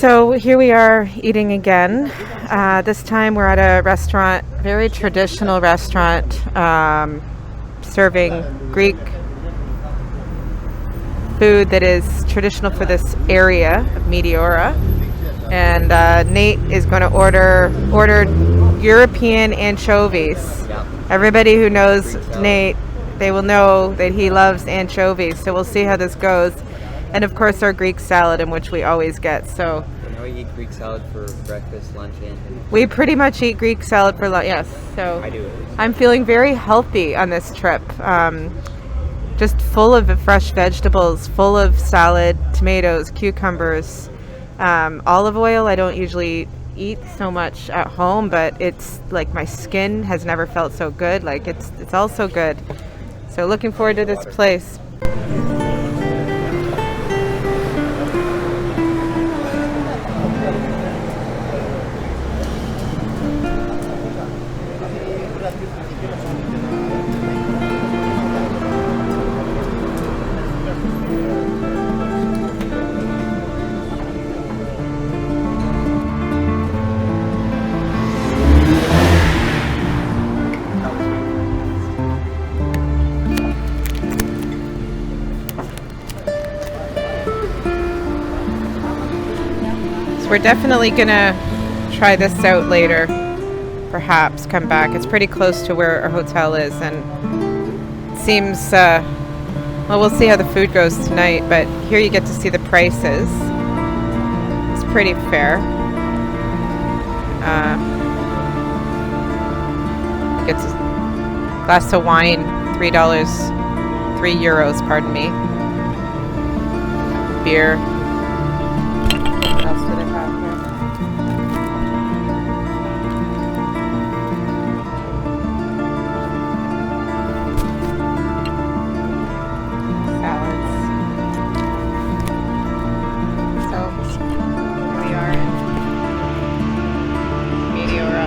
So here we are eating again. This time we're at a restaurant, very traditional restaurant, serving Greek food that is traditional for this area of Meteora. And Nate is going to order European anchovies. Everybody who knows Nate, they will know that he loves anchovies. So we'll see how this goes. And of course our Greek salad, in which we always get. So now we eat Greek salad for breakfast, lunch, and dinner. We pretty much eat Greek salad for lunch. Yes. So I do. I'm feeling very healthy on this trip. Just full of fresh vegetables, full of salad, tomatoes, cucumbers, olive oil. I don't usually eat so much at home, but it's like my skin has never felt so good. Like it's all so good. So looking forward to this place. We're definitely gonna try this out later, perhaps come back. It's pretty close to where our hotel is, and it seems, well, we'll see how the food goes tonight, but here you get to see the prices. It's pretty fair. Gets a glass of wine, €3, pardon me. Beer. What else do they have here? Salads. So here we are in Meteora.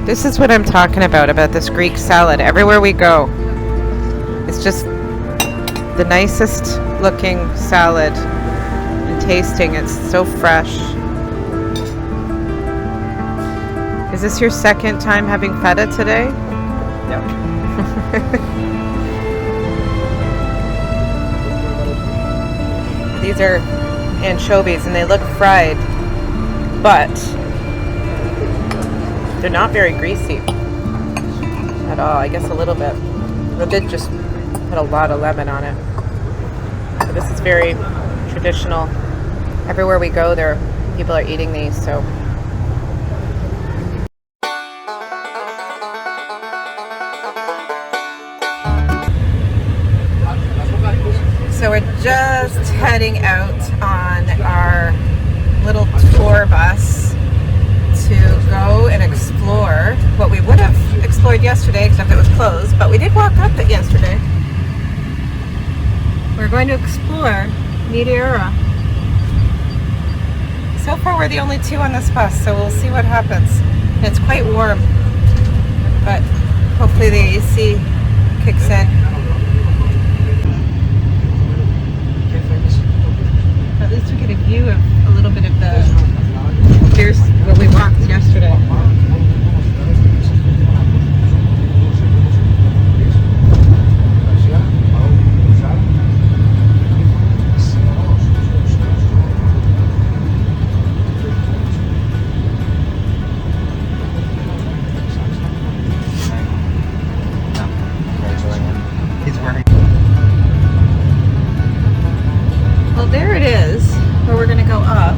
This is what I'm talking about this Greek salad. Everywhere we go, it's just the nicest looking salad. Tasting, it's so fresh. Is this your second time having feta today? No. These are anchovies and they look fried, but they're not very greasy at all. I guess a little bit. They did just put a lot of lemon on it. But this is very traditional. Everywhere we go, people are eating these, so. So we're just heading out on our little tour bus to go and explore what we would have explored yesterday, except it was closed, but we did walk up it yesterday. We're going to explore Meteora. So far we're the only two on this bus, so we'll see what happens. It's quite warm, but hopefully the AC kicks in. At least we get a view of a little bit of here's where we walked yesterday. There it is, where we're going to go up.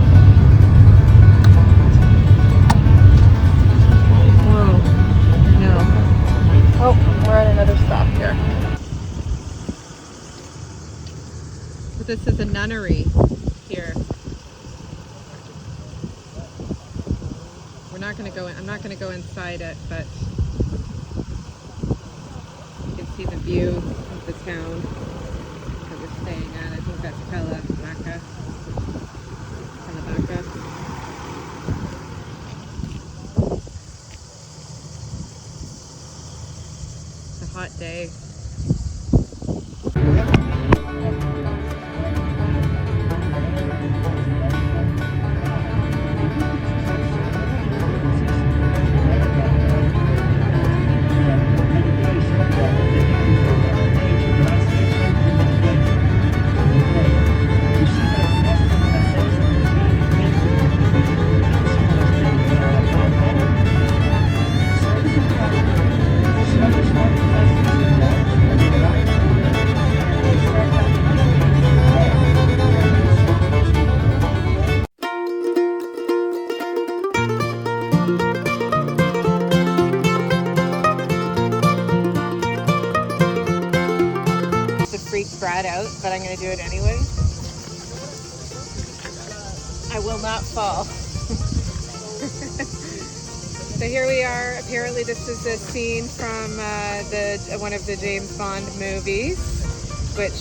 Whoa, no. Oh, we're at another stop here. But this is a nunnery here. We're not going to go in, I'm not going to go inside it, but you can see the view of the town that we're staying at. I think that's Pella. It's a hot day. rat out, but I'm going to do it anyway. I will not fall. So here we are. Apparently this is a scene from one of the James Bond movies, which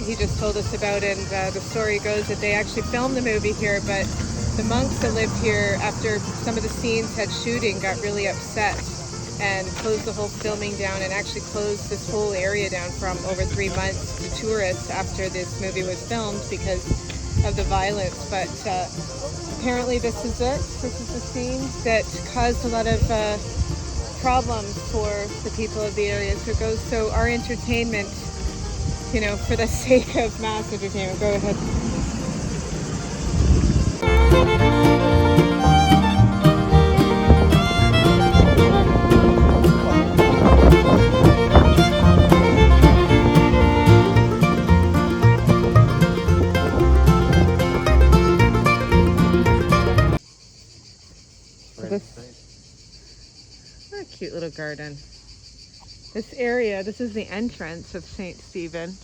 he just told us about, and the story goes that they actually filmed the movie here, but the monks that lived here, after some of the scenes had shooting, got really upset and closed the whole filming down, and actually closed this whole area down from over 3 months to tourists after this movie was filmed because of the violence. But apparently this is it. This is the scene that caused a lot of problems for the people of the area to go. So our entertainment, you know, for the sake of mass entertainment, go ahead. What a cute little garden. This area, this is the entrance of St. Stephen,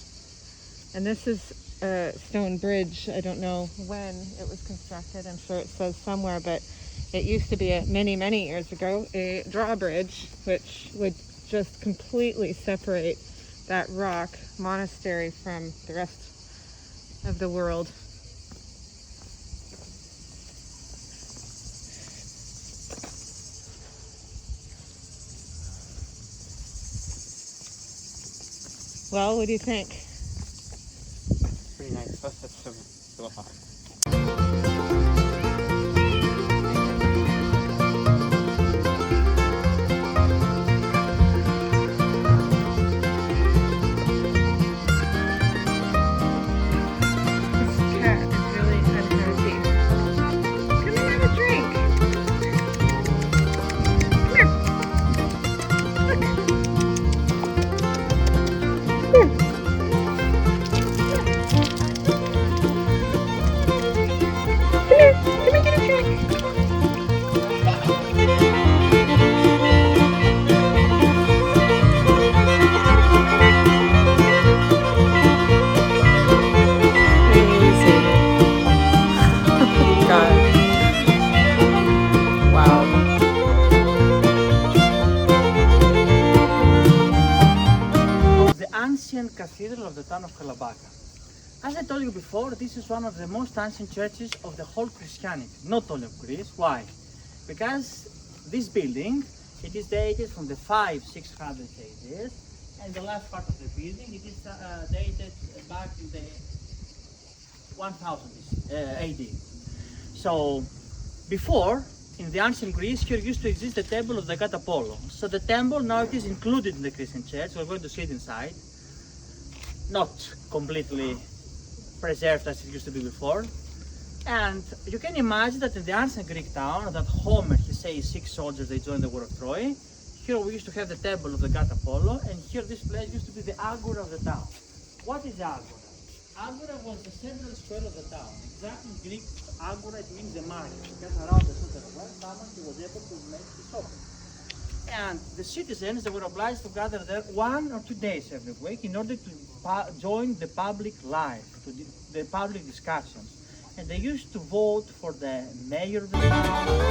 and this is a stone bridge. I don't know when it was constructed. I'm sure it says somewhere, but it used to be many years ago a drawbridge which would just completely separate that rock monastery from the rest of the world. Well, what do you think? Pretty nice. That's so hot. This cat is really unhappy. Come and have a drink. Come here. Ancient cathedral of the town of Kalabaka. As I told you before, this is one of the most ancient churches of the whole Christianity, not only of Greece. Why? Because this building, it is dated from the 500-600 AD, and the last part of the building, it is dated back in the 1000 AD. So, before, in the ancient Greece, here used to exist the temple of the god Apollo. So the temple now it is included in the Christian church. We're going to see it inside. Not completely preserved as it used to be before. And you can imagine that in the ancient Greek town, that Homer, he says 6 soldiers, they joined the war of Troy. Here we used to have the temple of the god Apollo, and here this place used to be the agora of the town. What is the agora? Agora was the central square of the town. Exactly in Greek, agora, it means the market, because around the center where someone he was able to make his shopping. And the citizens, they were obliged to gather there 1 or 2 days every week in order to join the public life, to the public discussions. And they used to vote for the mayor of the town, the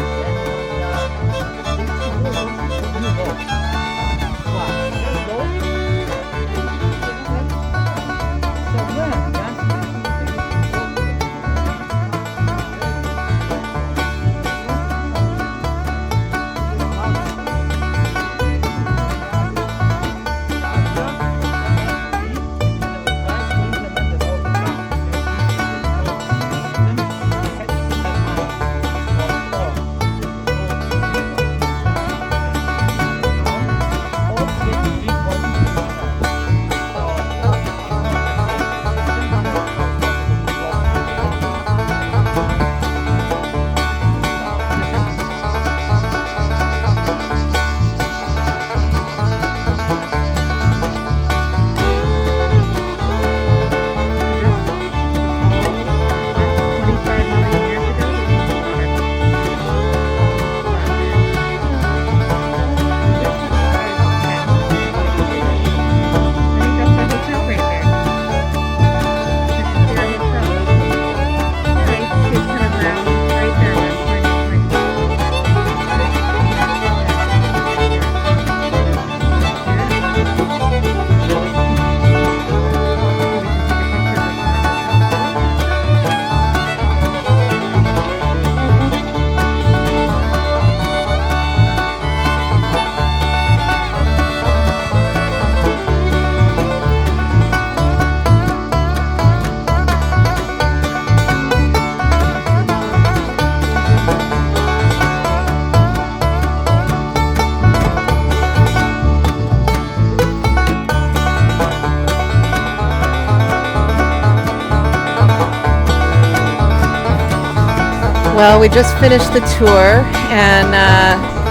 Well, we just finished the tour, and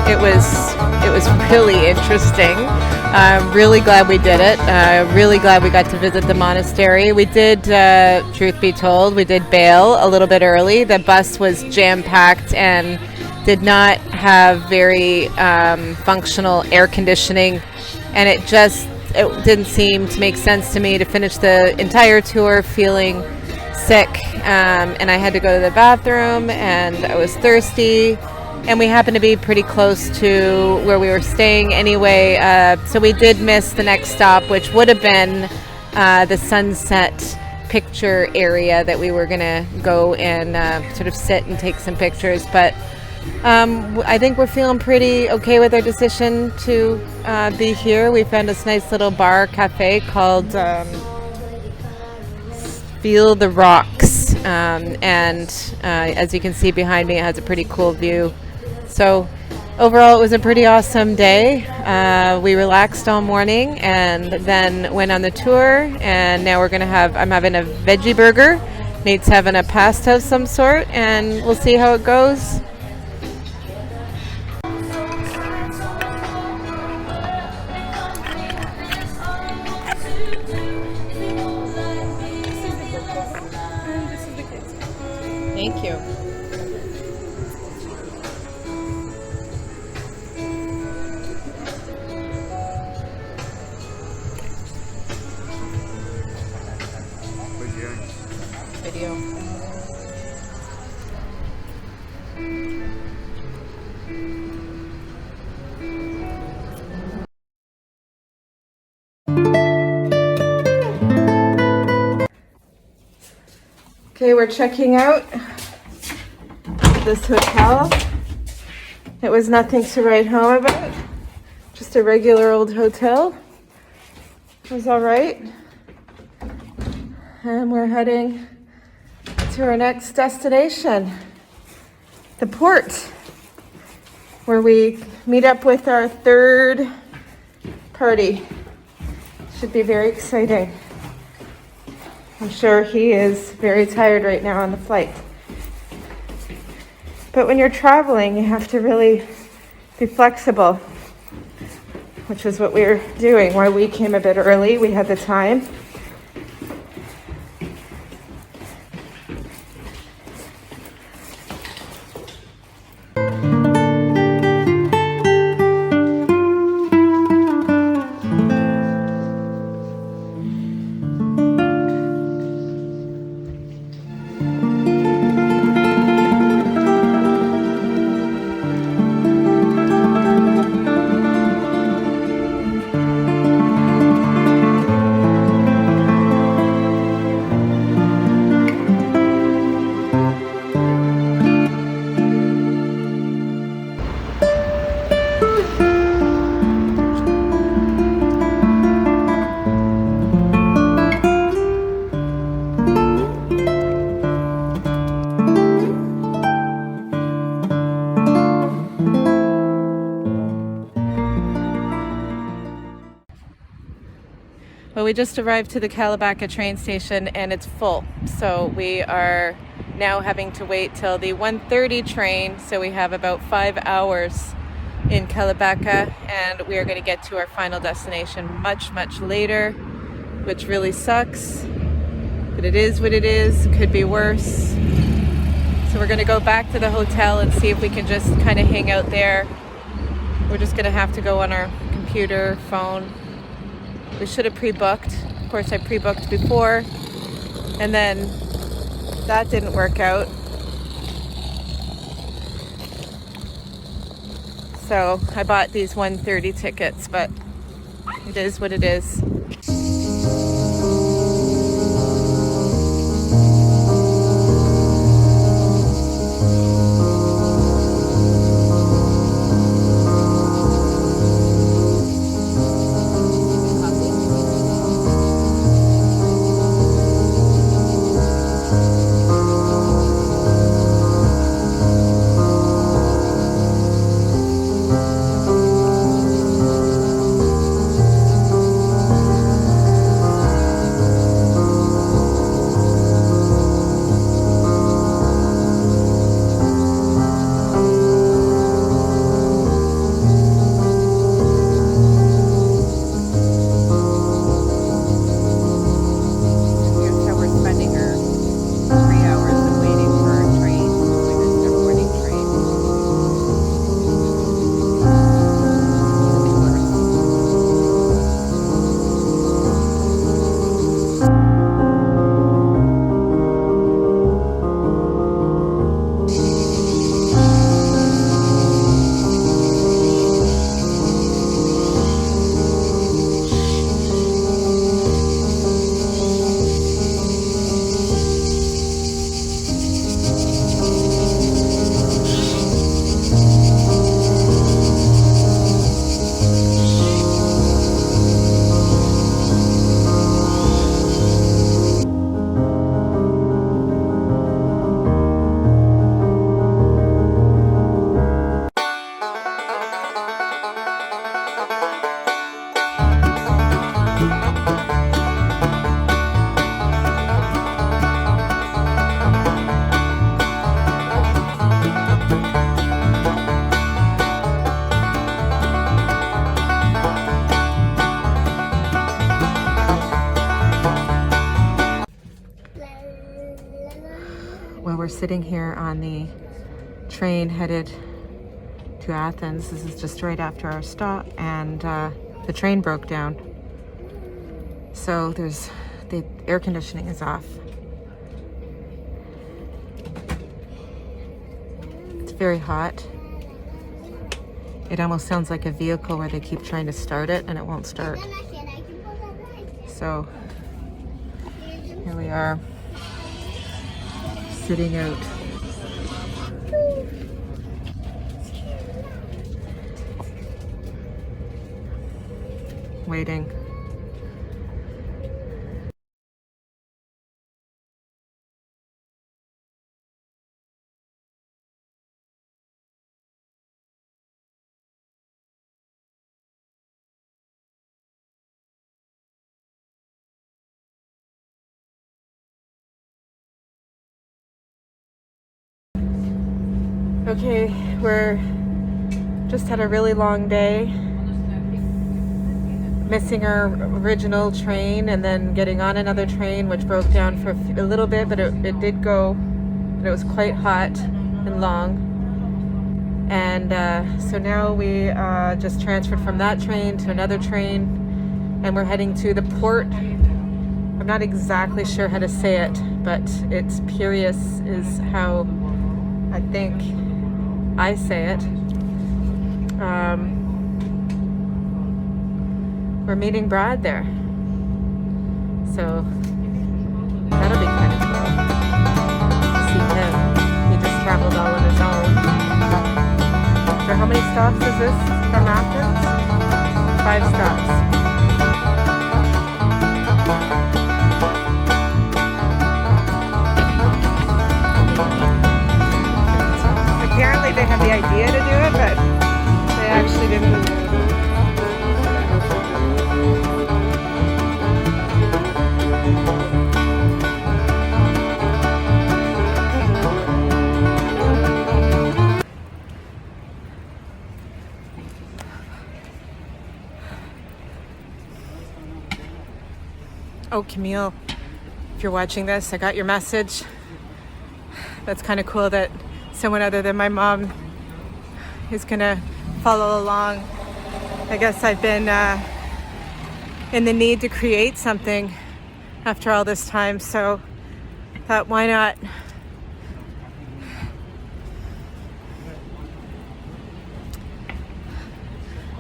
it was really interesting. I'm really glad we did it. Really glad we got to visit the monastery. We did, truth be told, we did bail a little bit early. The bus was jam-packed and did not have very functional air conditioning, and it didn't seem to make sense to me to finish the entire tour feeling sick, and I had to go to the bathroom, and I was thirsty, and we happened to be pretty close to where we were staying anyway, so we did miss the next stop, which would have been the sunset picture area that we were going to go and sort of sit and take some pictures. But I think we're feeling pretty okay with our decision to be here. We found this nice little bar cafe called Feel the Rocks, and as you can see behind me, it has a pretty cool view. So overall, it was a pretty awesome day. We relaxed all morning and then went on the tour, and now I'm having a veggie burger. Nate's having a pasta of some sort, and we'll see how it goes. Thank you. Video. Okay, we're checking out this hotel. It was nothing to write home about. Just a regular old hotel. It was all right. And we're heading to our next destination, the port, where we meet up with our third party. Should be very exciting. I'm sure he is very tired right now on the flight. But when you're traveling, you have to really be flexible, which is what we're doing. Why we came a bit early, we had the time. Well, we just arrived to the Kalabaka train station and it's full. So we are now having to wait till the 1:30 train. So we have about 5 hours in Kalabaka, and we are going to get to our final destination much, much later, which really sucks. But it is what it is. It could be worse. So we're going to go back to the hotel and see if we can just kind of hang out there. We're just going to have to go on our computer, phone. We should have pre-booked. Of course, I pre-booked before, and then that didn't work out. So I bought these 1:30 tickets, but it is what it is. we're sitting here on the train headed to Athens. This is just right after our stop, and the train broke down. So the air conditioning is off. It's very hot. It almost sounds like a vehicle where they keep trying to start it and it won't start. So here we are, sitting out. Waiting. Okay, we're just had a really long day, missing our original train and then getting on another train which broke down for a little bit, but it did go, but it was quite hot and long. And so now we just transferred from that train to another train, and we're heading to the port. I'm not exactly sure how to say it, but it's Piraeus is how I think I say it. We're meeting Brad there, so that'll be kind of cool to see him. He just traveled all on his own. So how many stops is this from Athens? 5 stops. Apparently they had the idea to do it, but they actually didn't. Oh, Camille, if you're watching this, I got your message. That's kind of cool that someone other than my mom is gonna follow along. I guess I've been in the need to create something after all this time, so thought, why not?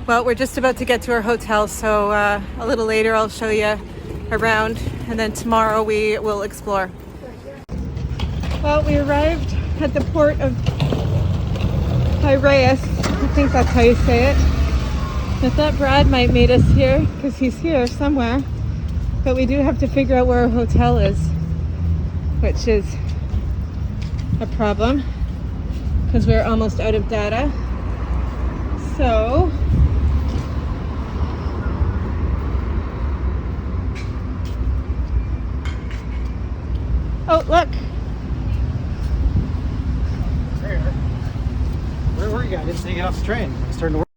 Well, we're just about to get to our hotel, so a little later I'll show you around, and then tomorrow we will explore. Well, we arrived at the port of Piraeus. I think that's how you say it. I thought Brad might meet us here because he's here somewhere, but we do have to figure out where our hotel is, which is a problem because we're almost out of data. So oh, look. Where were you guys? I didn't see you get off the train. It's starting to work.